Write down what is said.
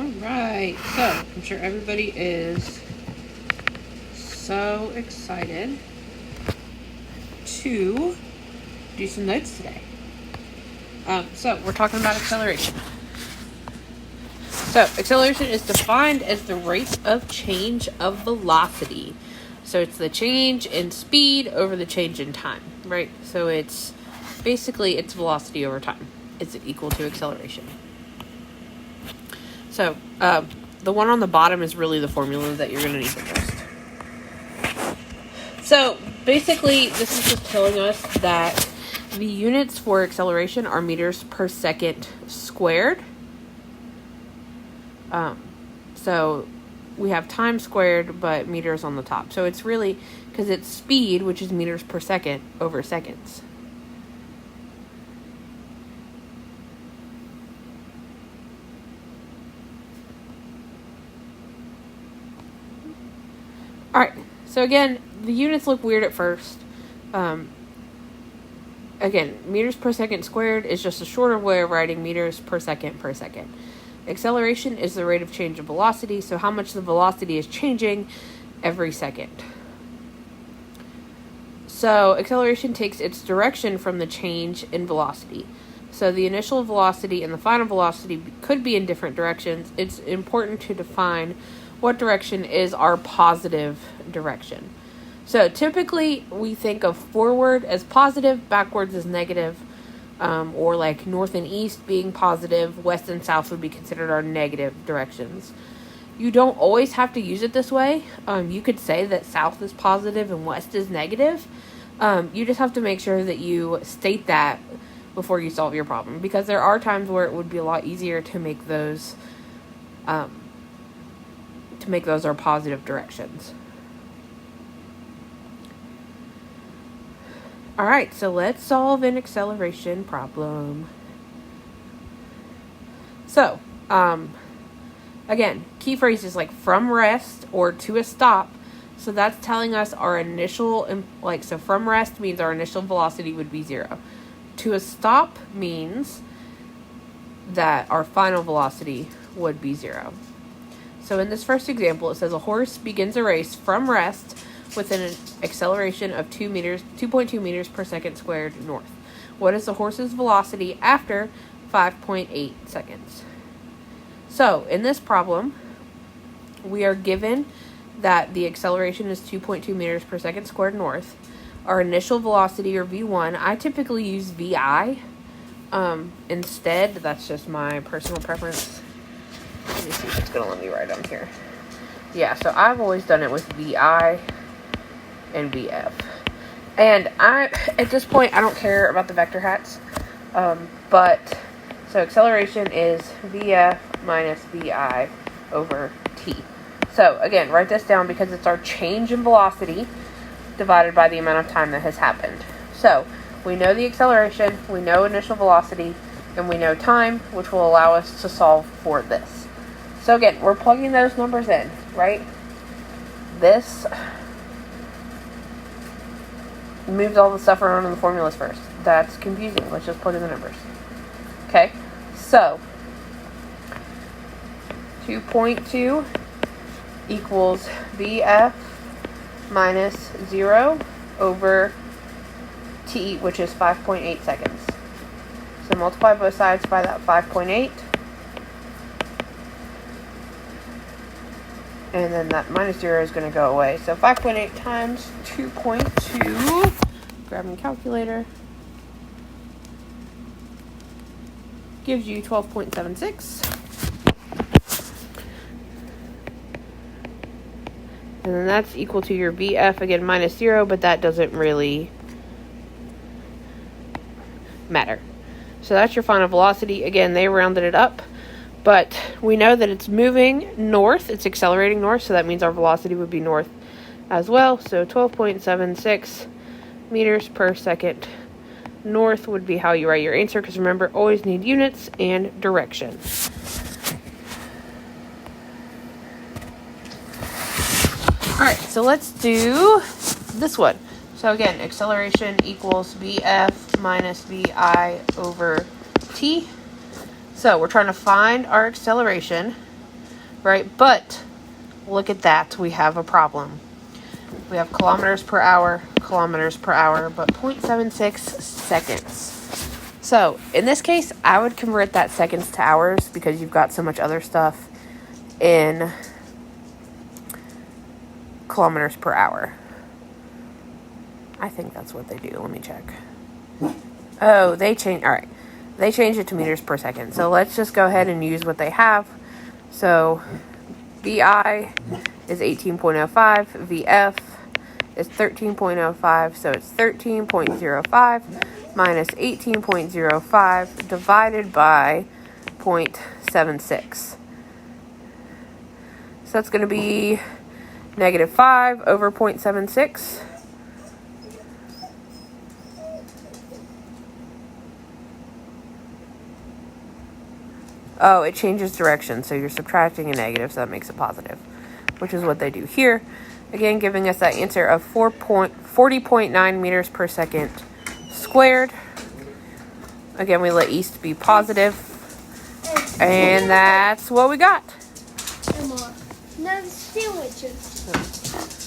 Alright, so I'm sure everybody is so excited to do some notes today. So we're talking about acceleration. So acceleration is defined as the rate of change of velocity. So it's the change in speed over the change in time, right? So it's basically it's velocity over time. Is it equal to acceleration? So the one on the bottom is really the formula that you're going to need the most. So basically this is just telling us that the units for acceleration are meters per second squared. So we have time squared, but meters on the top. So it's really, because it's speed, which is meters per second, over seconds. Alright, so again, the units look weird at first. Again, meters per second squared is just a shorter way of writing meters per second per second. Acceleration is the rate of change of velocity, so how much the velocity is changing every second. So acceleration takes its direction from the change in velocity. So the initial velocity and the final velocity could be in different directions. It's important to define what direction is our positive direction. So typically we think of forward as positive, backwards as negative, or like north and east being positive, west and south would be considered our negative directions. You don't always have to use it this way. You could say that south is positive and west is negative. You just have to make sure that you state that before you solve your problem, because there are times where it would be a lot easier to make those our positive directions. Alright, so let's solve an acceleration problem. So, again, key phrases like from rest or to a stop. So that's telling us our initial, so from rest means our initial velocity would be 0. To a stop means that our final velocity would be 0. So in this first example, it says a horse begins a race from rest with an acceleration of 2.2 meters per second squared north. What is the horse's velocity after 5.8 seconds? So in this problem, we are given that the acceleration is 2.2 meters per second squared north. Our initial velocity, or V1, I typically use VI instead. That's just my personal preference. Let me see if it's going to let me write on here. Yeah, so I've always done it with VI and VF. And at this point, I don't care about the vector hats. So acceleration is VF minus VI over T. So again, write this down because it's our change in velocity divided by the amount of time that has happened. So we know the acceleration, we know initial velocity, and we know time, which will allow us to solve for this. So again, we're plugging those numbers in, right? This moves all the stuff around in the formulas first. That's confusing. Let's just plug in the numbers. Okay, so 2.2 equals VF minus 0 over T, which is 5.8 seconds. So multiply both sides by that 5.8. And then that minus 0 is going to go away. So 5.8 times 2.2. Grabbing calculator. Gives you 12.76. And then that's equal to your VF, again, minus 0, but that doesn't really matter. So that's your final velocity. Again, they rounded it up. But we know that it's moving north. It's accelerating north, so that means our velocity would be north as well. So 12.76 meters per second north would be how you write your answer, because remember, always need units and direction. Alright, so let's do this one. So again, acceleration equals VF minus VI over T. So we're trying to find our acceleration. right? But look at that. We have a problem. We have kilometers per hour, but 0.76 seconds. So, in this case, I would convert that seconds to hours because you've got so much other stuff in kilometers per hour. I think that's what they do. Let me check. Oh, they change. All right. They changed it to meters per second. So, let's just go ahead and use what they have. So, VI is 18.05. VF is 13.05. So, it's 13.05 minus 18.05 divided by 0.76. So that's going to be -5 over 0.76. Oh, it changes direction, so you're subtracting a negative, so that makes it positive, which is what they do here. Again, giving us that answer of 40.9 meters per second squared. Again, we let east be positive, and that's what we got. No sandwiches.